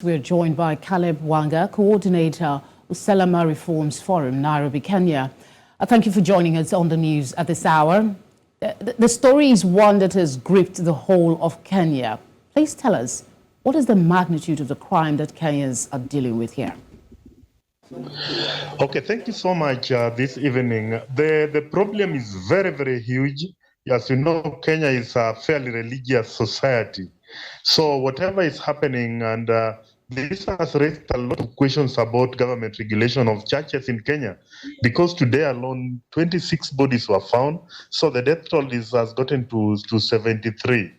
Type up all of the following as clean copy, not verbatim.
We're joined by Caleb Wanga, coordinator Usalama Reforms Forum, Nairobi, Kenya. Thank you for joining us on the news at this hour. The story is one that has gripped the whole of Kenya. Please tell us, what is the magnitude of the crime that Kenyans are dealing with here? Okay, thank you so much this evening. The problem is very, very huge. As you know, Kenya is a fairly religious society. So whatever is happening, and this has raised a lot of questions about government regulation of churches in Kenya, because today alone 26 bodies were found. So the death toll has gotten to 73.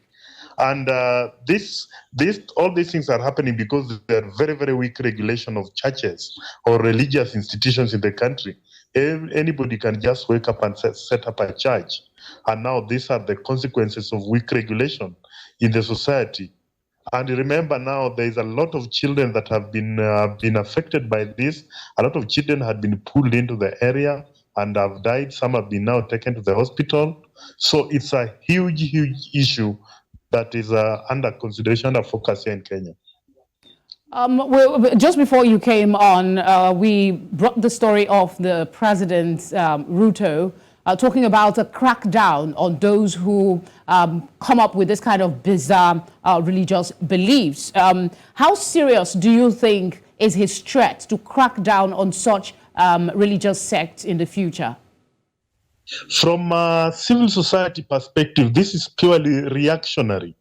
And all these things are happening because there are very, very weak regulation of churches or religious institutions in the country. Anybody can just wake up and set up a church. And now these are the consequences of weak regulation in the society. And remember now, there is a lot of children that have been affected by this. A lot of children had been pulled into the area and have died. Some have been now taken to the hospital. So it's a huge, huge issue that is under consideration, under focus here in Kenya. Well, just before you came on, we brought the story of the president, Ruto, talking about a crackdown on those who come up with this kind of bizarre religious beliefs. How serious do you think is his threat to crack down on such religious sects in the future? From a civil society perspective, this is purely reactionary.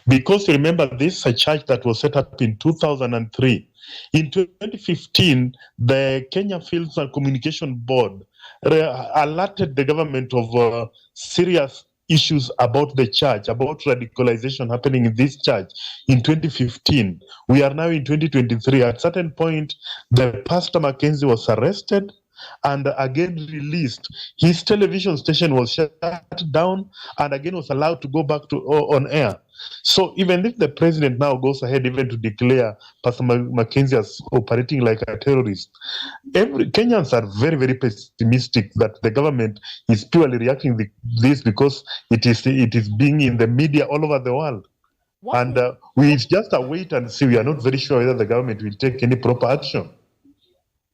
Because remember, this is a church that was set up in 2003. In 2015, the Kenya Films and Communication Board alerted the government of serious issues about the church, about radicalization happening in this church in 2015. We are now in 2023. At a certain point, the pastor Mackenzie was arrested and again released. His television station was shut down and again was allowed to go back to on air. So even if the president now goes ahead even to declare Pastor Mackenzie as operating like a terrorist, Kenyans are very, very pessimistic that the government is purely reacting to this because it is being in the media all over the world. And we just wait and see. We are not very sure whether the government will take any proper action.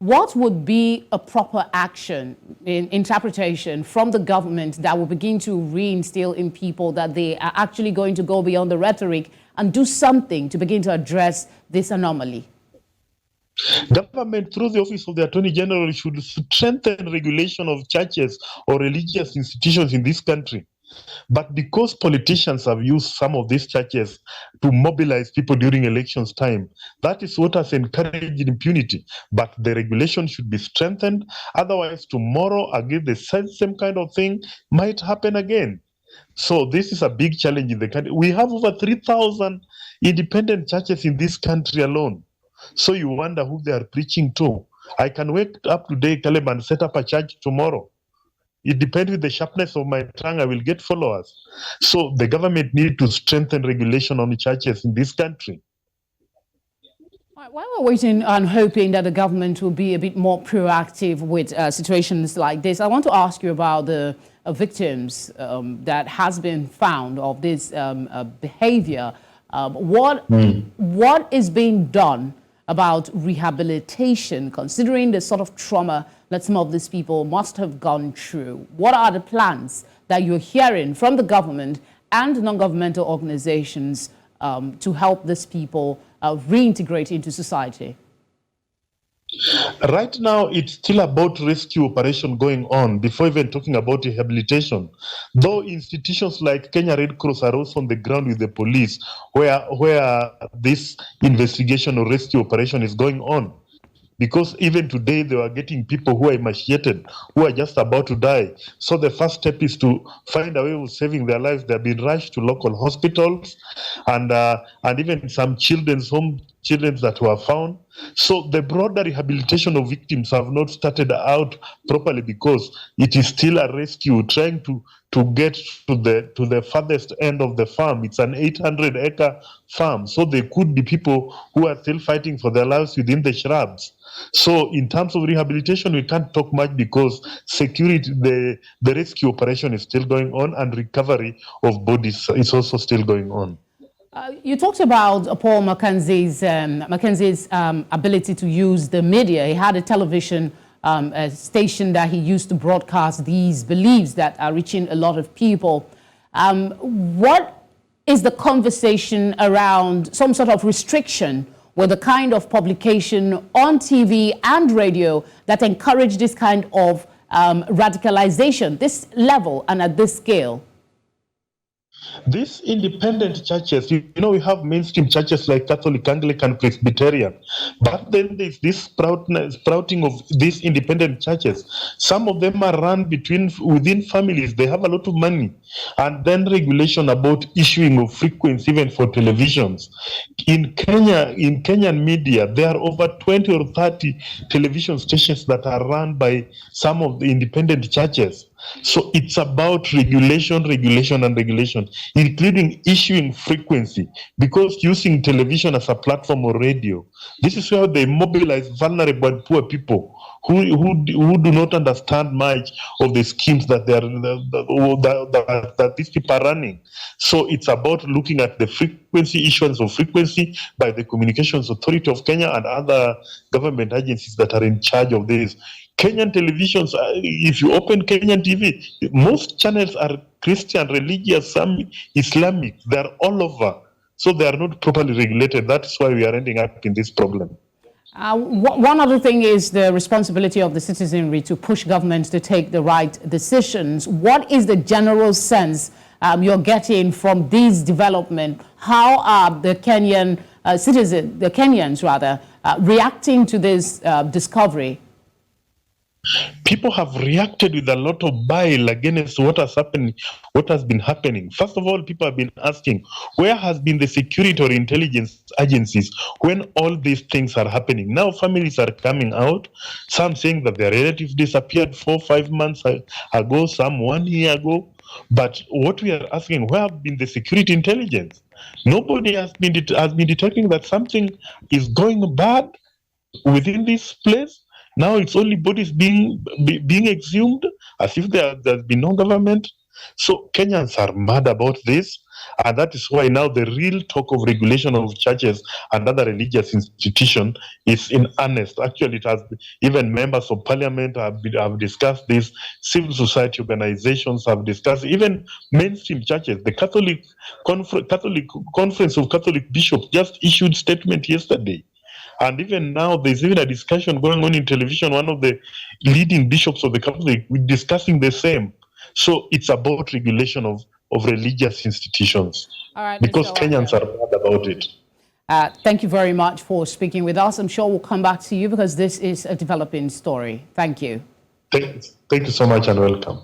What would be a proper action in interpretation from the government that will begin to reinstill in people that they are actually going to go beyond the rhetoric and do something to begin to address this anomaly? Government, through the Office of the Attorney General, should strengthen regulation of churches or religious institutions in this country. But because politicians have used some of these churches to mobilize people during elections time, that is what has encouraged impunity. But the regulation should be strengthened. Otherwise, tomorrow, again, the same kind of thing might happen again. So this is a big challenge in the country. We have over 3,000 independent churches in this country alone. So you wonder who they are preaching to. I can wake up today, Caleb, and set up a church tomorrow. It depends with the sharpness of my tongue, I will get followers. So the government needs to strengthen regulation on churches in this country. While we're waiting and hoping that the government will be a bit more proactive with situations like this, I want to ask you about the victims that has been found of this behavior. What is being done about rehabilitation, considering the sort of trauma that some of these people must have gone through? What are the plans that you're hearing from the government and non-governmental organizations to help these people reintegrate into society? Right now, it's still about rescue operation going on before even talking about rehabilitation. Though institutions like Kenya Red Cross are also on the ground with the police where this investigation or rescue operation is going on. Because even today, they are getting people who are emaciated, who are just about to die. So the first step is to find a way of saving their lives. They have been rushed to local hospitals and even some children's home children that were found. So the broader rehabilitation of victims have not started out properly because it is still a rescue, trying to get to the farthest end of the farm. It's an 800-acre farm. So there could be people who are still fighting for their lives within the shrubs. So in terms of rehabilitation, we can't talk much because security, the rescue operation is still going on and recovery of bodies is also still going on. You talked about Paul Mackenzie's ability to use the media. He had a television a station that he used to broadcast these beliefs that are reaching a lot of people. What is the conversation around some sort of restriction with the kind of publication on TV and radio that encourage this kind of radicalization, this level and at this scale? These independent churches, you know, we have mainstream churches like Catholic, Anglican, Presbyterian, but then there's this sprouting of these independent churches. Some of them are run within families. They have a lot of money, and then regulation about issuing of frequency even for televisions. In Kenya, in Kenyan media, there are over 20 or 30 television stations that are run by some of the independent churches. So it's about regulation, and regulation, including issuing frequency, because using television as a platform or radio, this is where they mobilize vulnerable and poor people who do not understand much of the schemes that that these people are running. So it's about looking at the frequency, issuance of frequency by the Communications Authority of Kenya and other government agencies that are in charge of this. Kenyan televisions, if you open Kenyan TV, most channels are Christian, religious, some Islamic. They're all over. So they are not properly regulated. That's why we are ending up in this problem. One other thing is the responsibility of the citizenry to push governments to take the right decisions. What is the general sense you're getting from these developments? How are the Kenyans reacting to this discovery? People have reacted with a lot of bile against what has been happening. First of all, people have been asking, where has been the security or intelligence agencies when all these things are happening? Now families are coming out, some saying that their relatives disappeared 4 or 5 months ago, some 1 year ago. But what we are asking, where have been the security intelligence? Nobody has been detecting that something is going bad within this place. Now it's only bodies being exhumed as if there's been no government. So Kenyans are mad about this, and that is why now the real talk of regulation of churches and other religious institutions is in earnest. Actually, it has even members of parliament have discussed this. Civil society organizations have discussed. Even mainstream churches, the Catholic Conference of Catholic Bishops just issued statement yesterday. And even now, there's even a discussion going on in television. One of the leading bishops of the Catholic discussing the same. So it's about regulation of religious institutions. All right, because Mr. Kenyans are mad about it. Thank you very much for speaking with us. I'm sure we'll come back to you because this is a developing story. Thank you. Thank you so much and welcome.